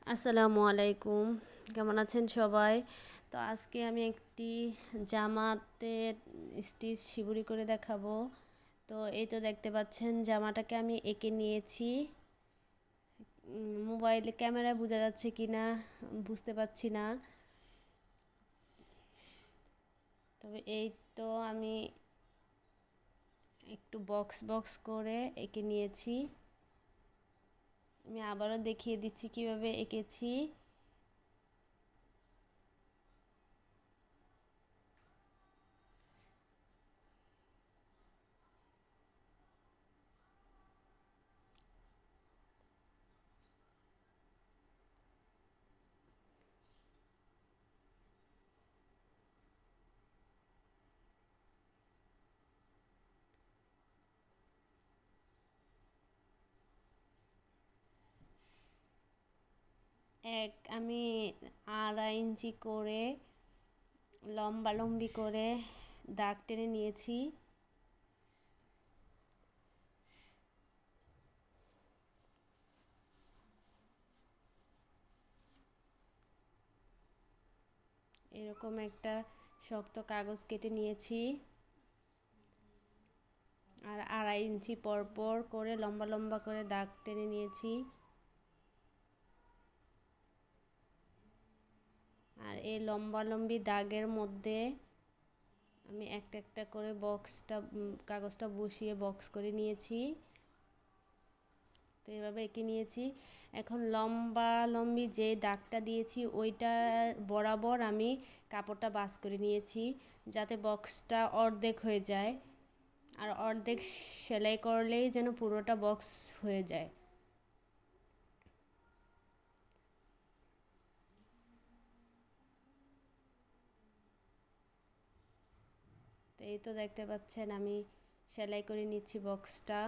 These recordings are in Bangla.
আসসালামু আলাইকুম। কেমন আছেন সবাই? তো আজকে আমি একটি জামাতে স্টিচ শিবুরি করে দেখাবো। তো এই তো দেখতে পাচ্ছেন জামাটাকে আমি এঁকে নিয়েছি। মোবাইলে ক্যামেরায় বোঝা যাচ্ছে কি না বুঝতে পারছি না। তবে এই তো আমি একটু বক্স বক্স করে এঁকে নিয়েছি। আমি আবারও দেখিয়ে দিচ্ছি কিভাবে এঁকেছি। আমি 2.5 ইঞ্চি করে লম্বি করে দাগ টেনে নিয়েছি। এরকম একটা শক্ত কাগজ কেটে নিয়েছি আর 2.5 ইঞ্চি পর পর করে লম্বা করে দাগ টেনে নিয়েছি। আর এই লম্বি দাগের মধ্যে আমি একটা একটা করে কাগজটা বসিয়ে বক্স করে নিয়েছি। তো এভাবে এঁকে নিয়েছি। এখন লম্বি যে দাগটা দিয়েছি ওইটার বরাবর আমি কাপড়টা ভাঁজ করে নিয়েছি যাতে বক্সটা অর্ধেক হয়ে যায়। আর অর্ধেক সেলাই করলেই যেন পুরোটা বক্স হয়ে যায়। তো এই তো দেখতে পাচ্ছেন আমি সেলাই করে নিচ্ছি বক্সটা।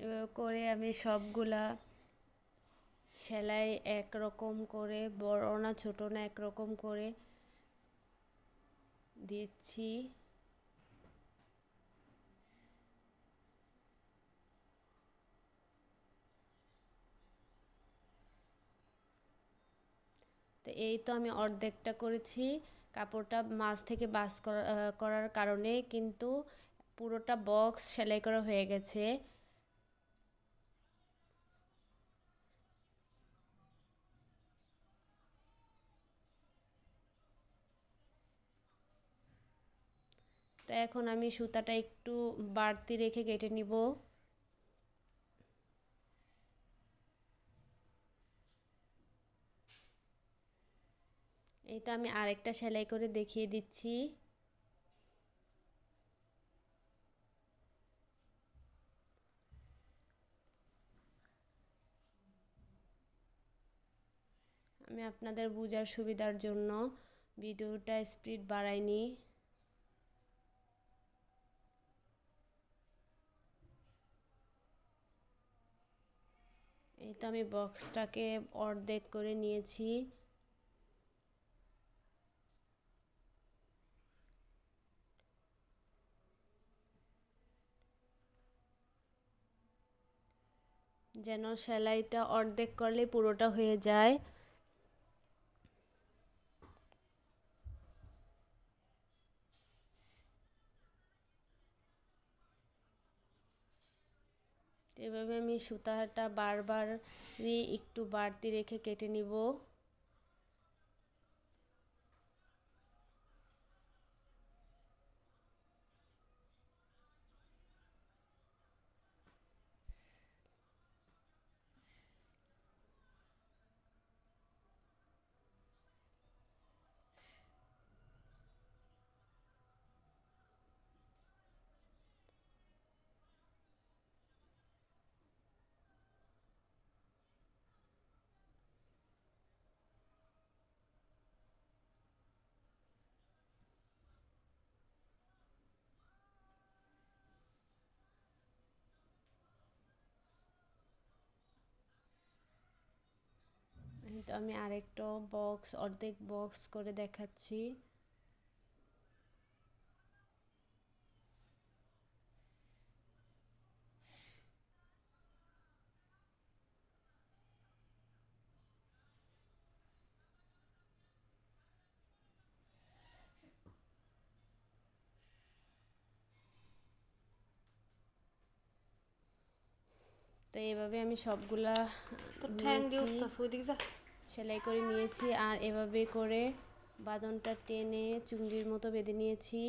এভাবে করে আমি সবগুলা সেলাই একরকম করে, বড় না ছোট না একরকম করে দিচ্ছি। তো এই তো আমি অর্ধেকটা করেছি। কাপড়টা মাঝ থেকে করার কারণে কিন্তু পুরোটা বক্স সেলাই করা হয়ে গেছে। তো এখন আমি সুতাটা একটু বাড়তি রেখে কেটে নিব। এই তো আমি আরেকটা সেলাই করে দেখিয়ে দিচ্ছি। আমি আপনাদের বোঝার সুবিধার জন্য ভিডিওটা স্পিড বাড়াইনি। এই তো আমি বক্সটাকে অর্ধেক করে নিয়েছি। যেন সেলাইটা অর্ধেক করলে পুরোটা হয়ে যায়। এভাবে আমি সুতাটা বারবারই একটু বাড়তি রেখে কেটে নিব। তো আমি আরেকটা বক্স অর্ধেক বক্স করে দেখাচ্ছি। তো এইভাবে আমি সবগুলা নিয়েছি, সেলাই করে নিয়েছি। আর এভাবে করে বাঁধনটা টেনে চুংড়ির মতো বেঁধে নিয়েছি।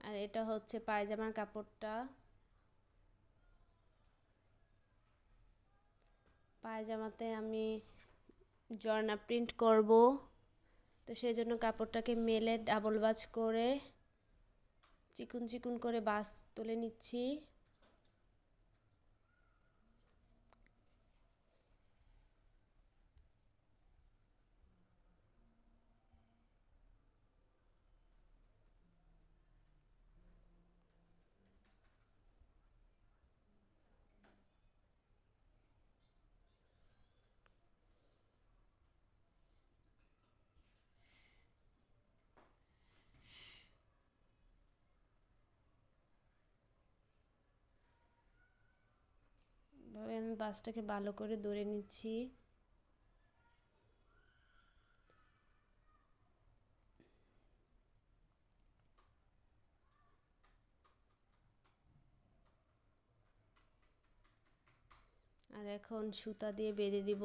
আর এটা হচ্ছে পায়জামার কাপড়টা। পায়জামাতে আমি জর্না প্রিন্ট করব, তো সেই জন্য কাপড়টাকে মেলে ডাবল ভাঁজ করে চিকুন চিকুন করে ভাঁজ তুলে নিচ্ছি। এভাবে আমি ভাঁজটাকে ভালো করে ধরে নিচ্ছি। আর এখন সুতা দিয়ে বেঁধে দিব।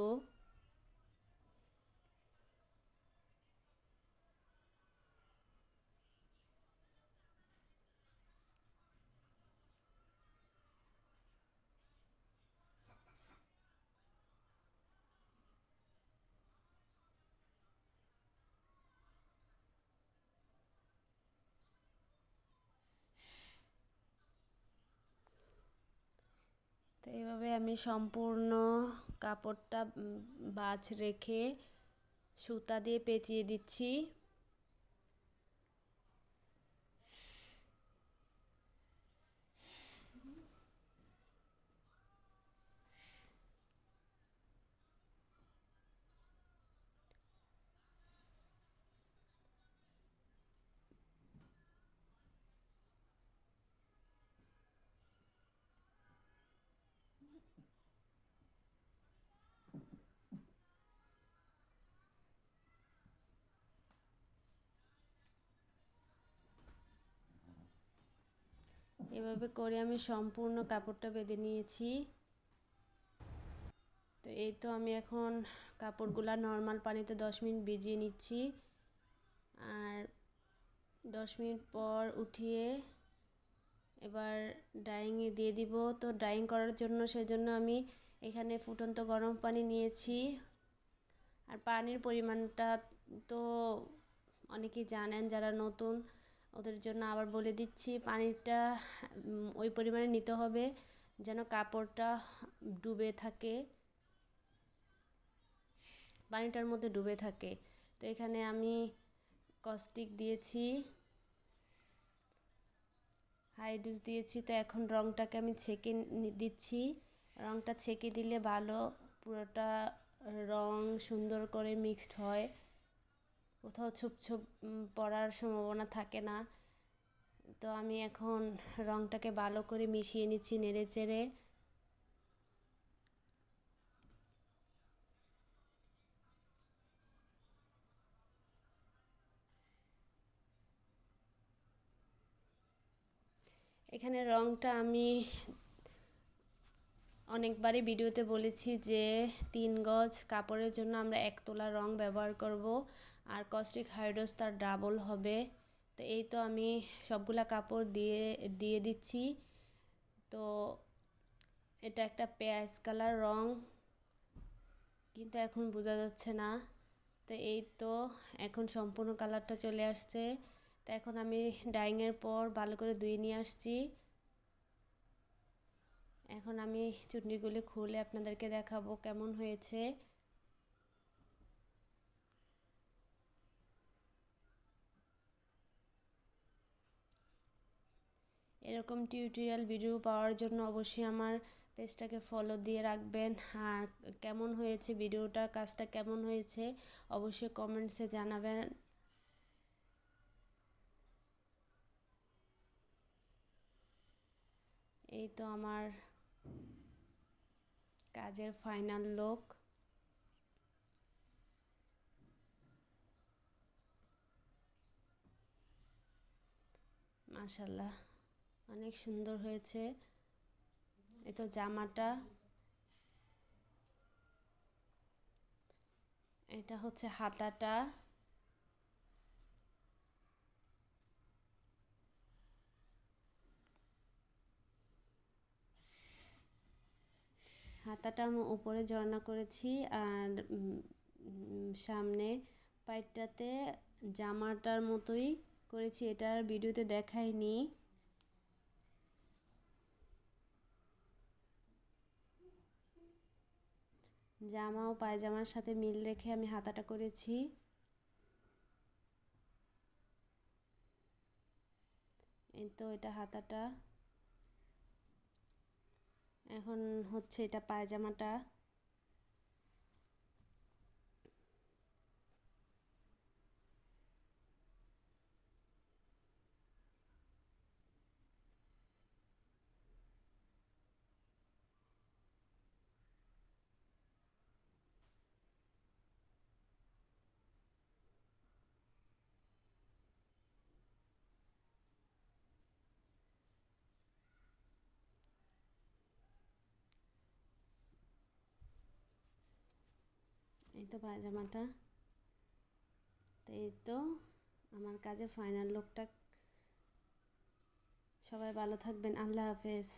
তো এইভাবে আমি সম্পূর্ণ কাপড়টা ভাঁজ রেখে সুতা দিয়ে পেঁচিয়ে দিচ্ছি। এভাবে করে আমি সম্পূর্ণ কাপড়টা বেঁধে নিয়েছি। তো এই তো আমি এখন কাপড়গুলা নর্মাল পানিতে 10 মিনিট ভিজিয়ে নিচ্ছি। আর 10 মিনিট পর উঠিয়ে এবার ড্রাইংয়ে দিয়ে দিব। তো ড্রাইং করার জন্য সেজন্য আমি এখানে ফুটন্ত গরম পানি নিয়েছি। আর পানির পরিমাণটা তো অনেকেই জানেন, যারা নতুন ওদের জন্য আবার বলে দিচ্ছি, পানিটা ওই পরিমাণে নিতে হবে যেন কাপড়টা ডুবে থাকে, পানিটার মধ্যে ডুবে থাকে। তো এখানে আমি কস্টিক দিয়েছি, হাইডুস দিয়েছি। তো এখন রঙটাকে আমি ছেঁকে দিচ্ছি। রঙটা ছেঁকে দিলে ভালো পুরোটা রং সুন্দর করে মিক্সড হয়, কোথাও ছোপ ছোপ পড়ার সম্ভাবনা থাকে না। তো আমি এখন রঙটাকে ভালো করে মিশিয়ে নিচ্ছি নেড়ে চেড়ে। এখানে রঙটা আমি অনেকবারই ভিডিওতে বলেছি যে 3 গজ কাপড়ের জন্য আমরা 1 তোলা রং ব্যবহার করব, আর কস্টিক হাইড্রোস তার ডাবল হবে। তো এই তো আমি সবগুলা কাপড় দিয়ে দিচ্ছি। তো এটা একটা পেঁয়াজ কালার রং, কিন্তু এখন বোঝা যাচ্ছে না। তো এই তো এখন সম্পূর্ণ কালারটা চলে আসছে। তো এখন আমি ডাইংয়ের পর ভালো করে ধুয়ে নিয়ে আসছি। এখন আমি চুন্ডিগুলি খুলে আপনাদেরকে দেখাবো কেমন হয়েছে। এরকম টিউটোরিয়াল ভিডিও পাওয়ার জন্য অবশ্যই আমার পেজটাকে ফলো দিয়ে রাখবেন। আর কেমন হয়েছে ভিডিওটা, কাজটা কেমন হয়েছে অবশ্যই কমেন্টসে জানাবেন। এই তো আমার কাজের ফাইনাল লুক। মাশাল্লাহ অনেক সুন্দর হয়েছে। এই তো জামাটা, এটা হচ্ছে হাতাটা। হাতাটা আমি উপরে জড়না করেছি, আর সামনে পাইটটাতে জামাটার মতোই করেছি। এটার ভিডিওতে দেখাইনি। জামা ও পায়জামার সাথে মিল রেখে আমি হাতাটা করেছি। এই তো এটা হাতাটা। এখন হচ্ছে এটা পায়জামাটা। এই তো পায়জামাটা। তো এই তো আমার কাজের ফাইনাল লুকটা। সবাই ভালো থাকবেন। আল্লাহ হাফেজ।